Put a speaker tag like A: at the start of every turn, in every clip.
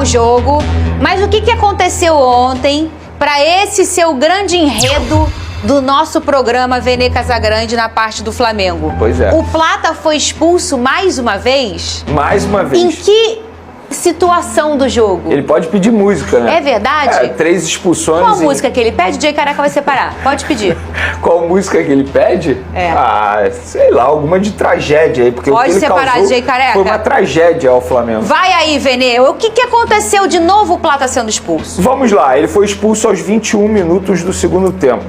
A: o jogo, mas o que aconteceu ontem para esse ser o grande enredo do nosso programa Vene Casagrande na parte do Flamengo?
B: Pois é.
A: O Plata foi expulso mais uma vez?
B: Mais uma vez.
A: Em que situação do jogo?
B: Ele pode pedir música, né?
A: É verdade?
B: 3 expulsões.
A: Qual música que ele pede? O Jay Careca vai separar. Pode pedir.
B: Qual música que ele pede? Sei lá, alguma de tragédia aí. Porque
A: Pode
B: o que ele
A: separar,
B: causou
A: Jay Careca.
B: foi uma tragédia ao Flamengo.
A: Vai aí, Vene. O que aconteceu de novo o Plata sendo expulso?
B: Vamos lá, ele foi expulso aos 21 minutos do segundo tempo.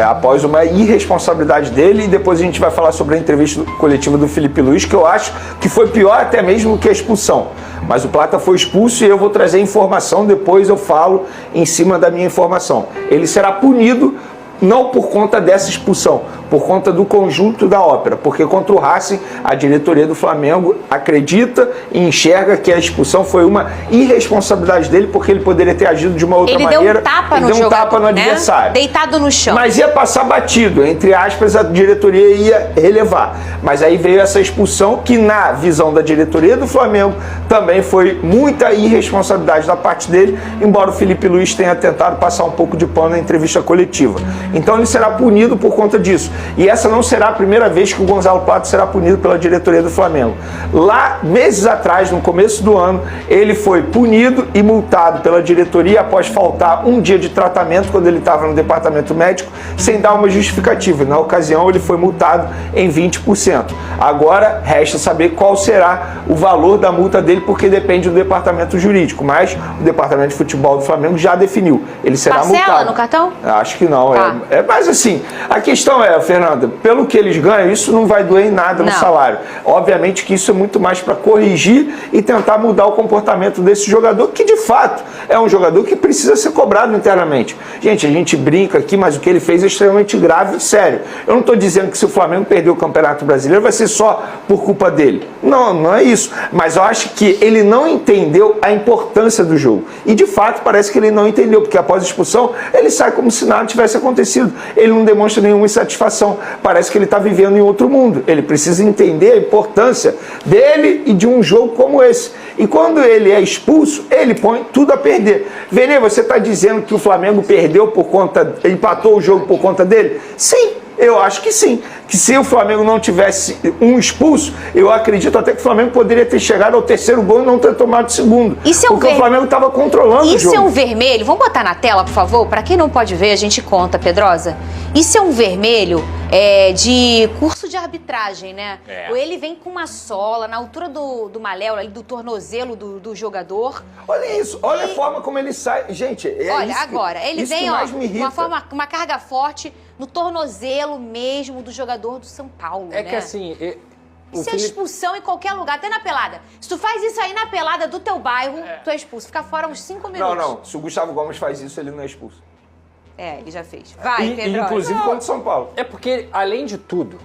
B: Após uma irresponsabilidade dele, e depois a gente vai falar sobre a entrevista coletiva do Felipe Luiz, que eu acho que foi pior até mesmo que a expulsão. Mas o Plata foi expulso e eu vou trazer informação, depois eu falo em cima da minha informação. Ele será punido não por conta dessa expulsão, por conta do conjunto da ópera, porque contra o Racing, a diretoria do Flamengo acredita e enxerga que a expulsão foi uma irresponsabilidade dele, porque ele poderia ter agido de uma outra maneira.
A: Ele deu um tapa no jogador,
B: tapa no adversário.
A: Deitado no chão.
B: Mas ia passar batido, entre aspas, a diretoria ia relevar. Mas aí veio essa expulsão que, na visão da diretoria do Flamengo, também foi muita irresponsabilidade da parte dele, embora o Felipe Luiz tenha tentado passar um pouco de pano na entrevista coletiva. Então ele será punido por conta disso. E essa não será a primeira vez que o Gonzalo Plata será punido pela diretoria do Flamengo. Lá, meses atrás, no começo do ano, ele foi punido e multado pela diretoria após faltar um dia de tratamento quando ele estava no departamento médico, sem dar uma justificativa. Na ocasião, ele foi multado em 20%. Agora, resta saber qual será o valor da multa dele, porque depende do departamento jurídico. Mas o departamento de futebol do Flamengo já definiu. Ele será multado.
A: Parcela no cartão?
B: Acho que não.
A: Tá.
B: Mas assim, a questão é, Fernanda, pelo que eles ganham, isso não vai doer em nada no salário. Obviamente que isso é muito mais para corrigir e tentar mudar o comportamento desse jogador, que de fato é um jogador que precisa ser cobrado internamente. Gente, a gente brinca aqui, mas o que ele fez é extremamente grave e sério. Eu não estou dizendo que se o Flamengo perder o Campeonato Brasileiro vai ser só por culpa dele. Não, não é isso. Mas eu acho que ele não entendeu a importância do jogo. E de fato parece que ele não entendeu, porque após a expulsão ele sai como se nada tivesse acontecido. Ele não demonstra nenhuma insatisfação. Parece que ele está vivendo em outro mundo. Ele precisa entender a importância dele e de um jogo como esse. E quando ele é expulso, ele põe tudo a perder. Vene, você está dizendo que o Flamengo perdeu por conta, empatou o jogo por conta dele? Sim. Eu acho que sim, que se o Flamengo não tivesse um expulso, eu acredito até que o Flamengo poderia ter chegado ao terceiro gol e não ter tomado o segundo. Porque o Flamengo estava controlando o jogo.
A: Isso é um vermelho, vamos botar na tela, por favor? Para quem não pode ver, a gente conta, Pedrosa. Isso é um vermelho de curso de arbitragem, né? Ele vem com uma sola na altura do maléolo, ali, do tornozelo do jogador.
B: Olha isso, olha a forma como ele sai. Gente,
A: olha, agora, ele vem
B: com
A: uma carga forte no tornozelo mesmo do jogador do São Paulo, né?
C: Que assim...
A: Isso é expulsão em qualquer lugar, até na pelada. Se tu faz isso aí na pelada do teu bairro, tu é expulso. Fica fora uns 5 minutos.
B: Não. Se o Gustavo Gomes faz isso, ele não é expulso.
A: Ele já fez. Vai, Pedro.
B: Inclusive contra o São Paulo.
C: É porque, além de tudo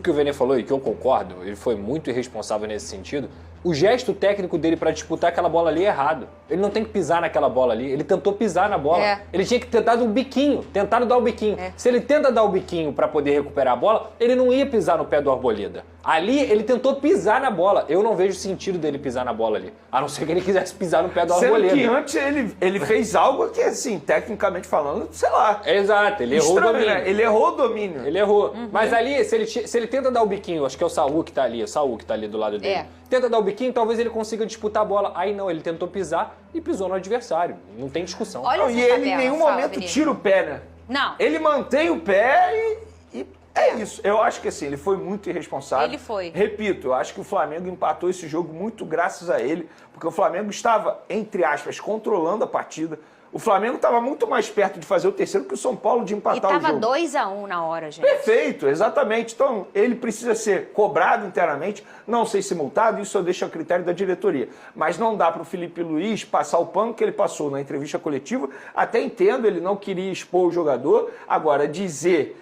C: que o Vene falou e que eu concordo, ele foi muito irresponsável nesse sentido, o gesto técnico dele para disputar aquela bola ali é errado. Ele não tem que pisar naquela bola ali. Ele tentou pisar na bola. Ele tinha que ter dado um biquinho, tentado dar o biquinho. Se ele tenta dar o biquinho para poder recuperar a bola, ele não ia pisar no pé do Arboleda. Ali, ele tentou pisar na bola. Eu não vejo sentido dele pisar na bola ali. A não ser que ele quisesse pisar no pé do Arboleda.
B: Sendo que antes ele fez algo que, assim, tecnicamente falando, sei lá.
C: Exato, ele errou o domínio.
B: Né? Ele errou o domínio.
C: Ele errou. Mas ali, se ele tenta dar o biquinho, acho que é o Saul que tá ali do lado dele. Tenta dar o biquinho, talvez ele consiga disputar a bola. Aí não, ele tentou pisar e pisou no adversário. Não tem discussão.
B: E ele em nenhum momento tira o pé, né?
A: Não.
B: Ele mantém o pé e é isso. Eu acho que assim, ele foi muito irresponsável.
A: Ele foi.
B: Repito, eu acho que o Flamengo empatou esse jogo muito graças a ele, porque o Flamengo estava, entre aspas, controlando a partida. O Flamengo estava muito mais perto de fazer o terceiro que o São Paulo de empatar o jogo.
A: E estava 2-1 na hora, gente.
B: Perfeito, exatamente. Então, ele precisa ser cobrado internamente, não sei se multado, isso eu deixo a critério da diretoria. Mas não dá para o Felipe Luiz passar o pano que ele passou na entrevista coletiva. Até entendo, ele não queria expor o jogador. Agora, dizer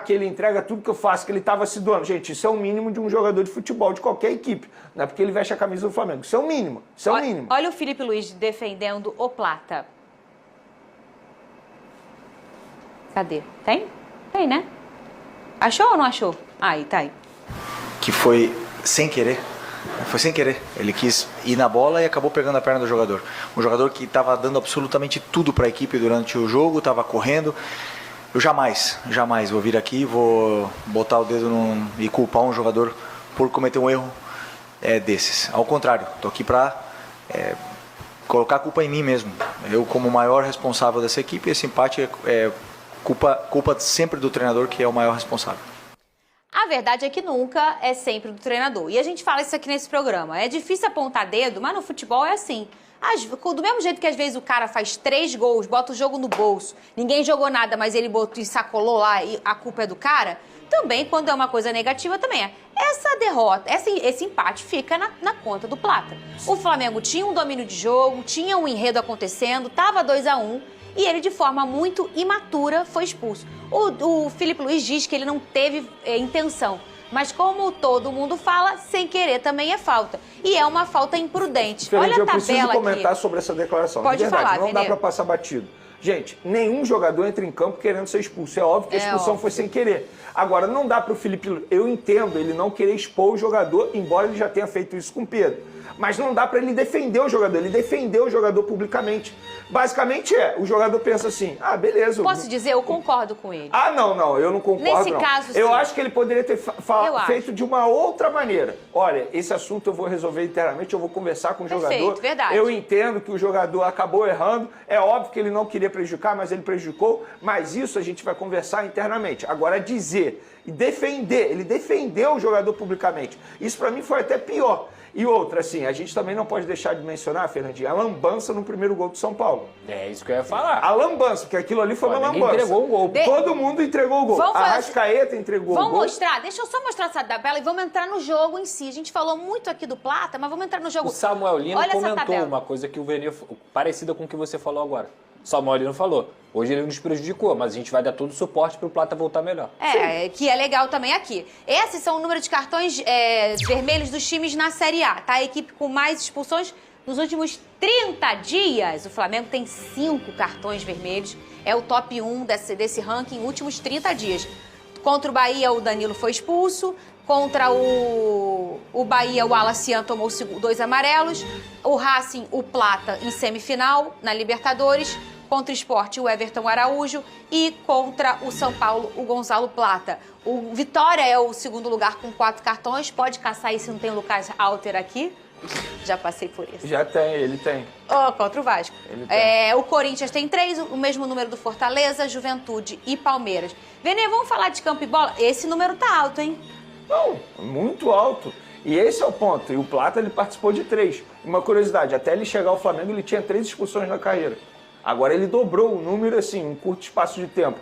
B: que ele entrega tudo que eu faço, que ele estava se doando. Gente, isso é o mínimo de um jogador de futebol de qualquer equipe. Não é porque ele veste a camisa do Flamengo. Isso é o mínimo. Isso é o mínimo.
A: Olha o Felipe Luiz defendendo o Plata. Cadê? Tem? Tem, né? Achou ou não achou? Aí, tá aí.
D: Que foi sem querer. Foi sem querer. Ele quis ir na bola e acabou pegando a perna do jogador. Um jogador que estava dando absolutamente tudo para a equipe durante o jogo, estava correndo. Eu jamais vou vir aqui, vou botar o dedo e culpar um jogador por cometer um erro desses. Ao contrário, estou aqui para colocar a culpa em mim mesmo. Eu, como maior responsável dessa equipe, esse empate é culpa sempre do treinador, que é o maior responsável.
A: A verdade é que nunca é sempre do treinador. E a gente fala isso aqui nesse programa. É difícil apontar dedo, mas no futebol é assim. Do mesmo jeito que às vezes o cara faz 3 gols, bota o jogo no bolso, ninguém jogou nada, mas ele botou e sacolou lá e a culpa é do cara, também quando é uma coisa negativa também é. Essa derrota, esse empate fica na conta do Plata. O Flamengo tinha um domínio de jogo, tinha um enredo acontecendo, tava 2-1 e ele de forma muito imatura foi expulso. O Felipe Luiz diz que ele não teve intenção. Mas como todo mundo fala, sem querer também é falta. E é uma falta imprudente.
B: Fernanda,
A: olha a tabela
B: eu preciso comentar
A: aqui
B: sobre essa declaração.
A: Pode
B: de verdade,
A: falar,
B: não
A: Vene.
B: dá para passar batido. Gente, nenhum jogador entra em campo querendo ser expulso. É óbvio que a expulsão foi sem querer. Agora, não dá para o Felipe Luiz... Eu entendo ele não querer expor o jogador, embora ele já tenha feito isso com o Pedro. Mas não dá para ele defender o jogador. Ele defendeu o jogador publicamente. Basicamente o jogador pensa assim, beleza.
A: Posso dizer, eu concordo com ele.
B: Não, eu não concordo.
A: Nesse
B: não.
A: caso, sim.
B: Eu acho que ele poderia ter feito de uma outra maneira. Olha, esse assunto eu vou resolver internamente, eu vou conversar com o jogador.
A: Verdade.
B: Eu entendo que o jogador acabou errando. É óbvio que ele não queria prejudicar, mas ele prejudicou. Mas isso a gente vai conversar internamente. Agora, dizer e defender, ele defendeu o jogador publicamente. Isso pra mim foi até pior. E outra, assim, a gente também não pode deixar de mencionar, Fernandinho, a lambança no primeiro gol do São Paulo.
C: É isso que eu ia falar.
B: A lambança, porque aquilo ali foi uma lambança.
C: Entregou o gol.
B: Todo mundo entregou o gol. A Arrascaeta entregou o gol.
A: Vamos mostrar, deixa eu só mostrar essa tabela e vamos entrar no jogo em si. A gente falou muito aqui do Plata, mas vamos entrar no jogo.
C: O Samuel Lino comentou uma coisa que o Vene, parecida com o que você falou agora. O Samuel Lino falou, hoje ele nos prejudicou, mas a gente vai dar todo o suporte para o Plata voltar melhor.
A: Que é legal também aqui. Esses são o número de cartões vermelhos dos times na Série A, tá? A equipe com mais expulsões nos últimos 30 dias. O Flamengo tem 5 cartões vermelhos. É o top 1 desse ranking, últimos 30 dias. Contra o Bahia, o Danilo foi expulso. Contra o Bahia, o Alacian tomou 2 amarelos. O Racing, o Plata em semifinal, na Libertadores. Contra o Sport, o Everton Araújo. E contra o São Paulo, o Gonzalo Plata. O Vitória é o segundo lugar com 4 cartões. Pode caçar aí se não tem o Lucas Alter aqui. Já passei por isso.
B: Já tem, ele tem.
A: Contra o Vasco. O Corinthians tem 3, o mesmo número do Fortaleza, Juventude e Palmeiras. Vene, vamos falar de campo e bola? Esse número tá alto, hein?
B: Não, muito alto. E esse é o ponto. E o Plata, ele participou de 3. Uma curiosidade, até ele chegar ao Flamengo, ele tinha 3 expulsões na carreira. Agora ele dobrou o número, assim, em um curto espaço de tempo.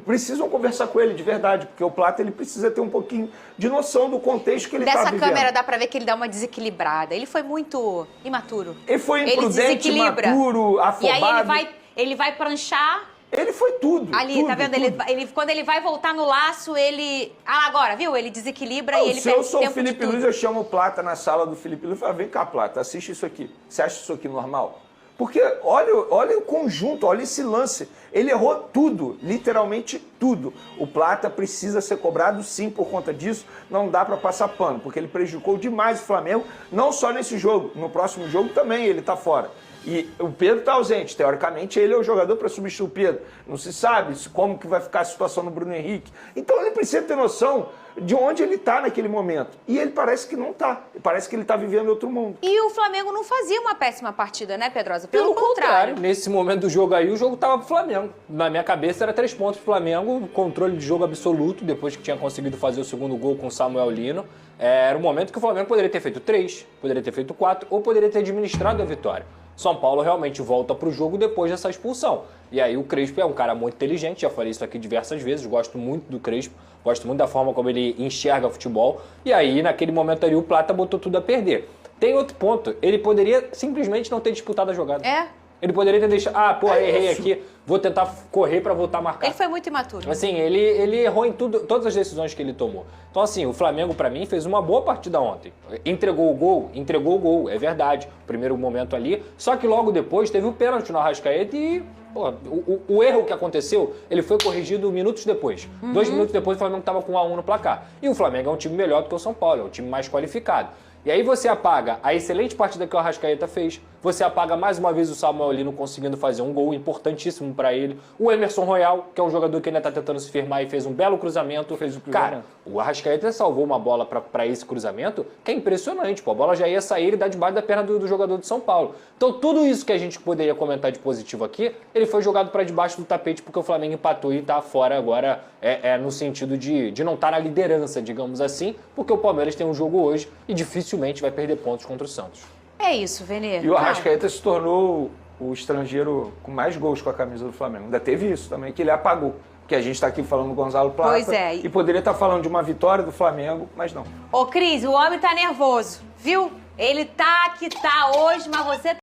B: Precisam conversar com ele de verdade, porque o Plata ele precisa ter um pouquinho de noção do contexto que ele está vivendo.
A: Dessa câmera dá pra ver que ele dá uma desequilibrada. Ele foi muito imaturo.
B: Ele foi imprudente, imaturo, afobado.
A: E aí ele vai pranchar.
B: Ele foi tudo.
A: Ali,
B: tudo,
A: tá vendo?
B: Tudo.
A: Quando ele vai voltar no laço, ele... agora, viu? Ele desequilibra e ele
B: se eu sou o Felipe Luiz, eu chamo o Plata na sala do Felipe Luiz e falo, vem cá, Plata, assiste isso aqui. Você acha isso aqui normal? Porque olha o conjunto, olha esse lance. Ele errou tudo, literalmente tudo. O Plata precisa ser cobrado sim por conta disso. Não dá para passar pano, porque ele prejudicou demais o Flamengo, não só nesse jogo, no próximo jogo também ele tá fora. E o Pedro está ausente. Teoricamente, ele é o jogador para substituir o Pedro. Não se sabe como que vai ficar a situação no Bruno Henrique. Então, ele precisa ter noção de onde ele está naquele momento. E ele parece que não está. Parece que ele está vivendo outro mundo.
A: E o Flamengo não fazia uma péssima partida, né, Pedrosa?
C: Pelo contrário. Nesse momento do jogo aí, o jogo estava pro Flamengo. Na minha cabeça, era 3 pontos pro Flamengo. Controle de jogo absoluto, depois que tinha conseguido fazer o segundo gol com o Samuel Lino. Era um momento que o Flamengo poderia ter feito 3, poderia ter feito 4, ou poderia ter administrado a vitória. São Paulo realmente volta para o jogo depois dessa expulsão. E aí o Crespo é um cara muito inteligente, já falei isso aqui diversas vezes, gosto muito do Crespo, gosto muito da forma como ele enxerga futebol. E aí, naquele momento ali, o Plata botou tudo a perder. Tem outro ponto, ele poderia simplesmente não ter disputado a jogada. Ele poderia ter deixado, errei aqui, vou tentar correr para voltar a marcar.
A: Ele foi muito imaturo.
C: Assim, ele errou em todas as decisões que ele tomou. Então, assim, o Flamengo, para mim, fez uma boa partida ontem. Entregou o gol, é verdade. Primeiro momento ali. Só que logo depois teve o pênalti no Arrascaeta e Pô, o erro que aconteceu, ele foi corrigido minutos depois. 2 minutos depois o Flamengo estava com 1-1 no placar. E o Flamengo é um time melhor do que o São Paulo, é um time mais qualificado. E aí você apaga a excelente partida que o Arrascaeta fez, você apaga mais uma vez o Samuel Lino conseguindo fazer um gol importantíssimo para ele, o Emerson Royal, que é um jogador que ainda tá tentando se firmar e fez um belo cruzamento. Cara, o Arrascaeta salvou uma bola para esse cruzamento que é impressionante, pô. A bola já ia sair e dar debaixo da perna do jogador de São Paulo. Então tudo isso que a gente poderia comentar de positivo aqui, ele foi jogado para debaixo do tapete porque o Flamengo empatou e tá fora agora, no sentido de não estar na liderança, digamos assim, porque o Palmeiras tem um jogo hoje e dificilmente vai perder pontos contra o Santos.
A: É isso, Vene.
B: E o Arrascaeta se tornou o estrangeiro com mais gols com a camisa do Flamengo. Ainda teve isso também, que ele apagou. Que a gente está aqui falando do Gonzalo Plata.
A: Pois é.
B: E poderia estar falando de uma vitória do Flamengo, mas não.
A: Ô, Cris, o homem tá nervoso, viu? Ele tá que tá hoje, mas você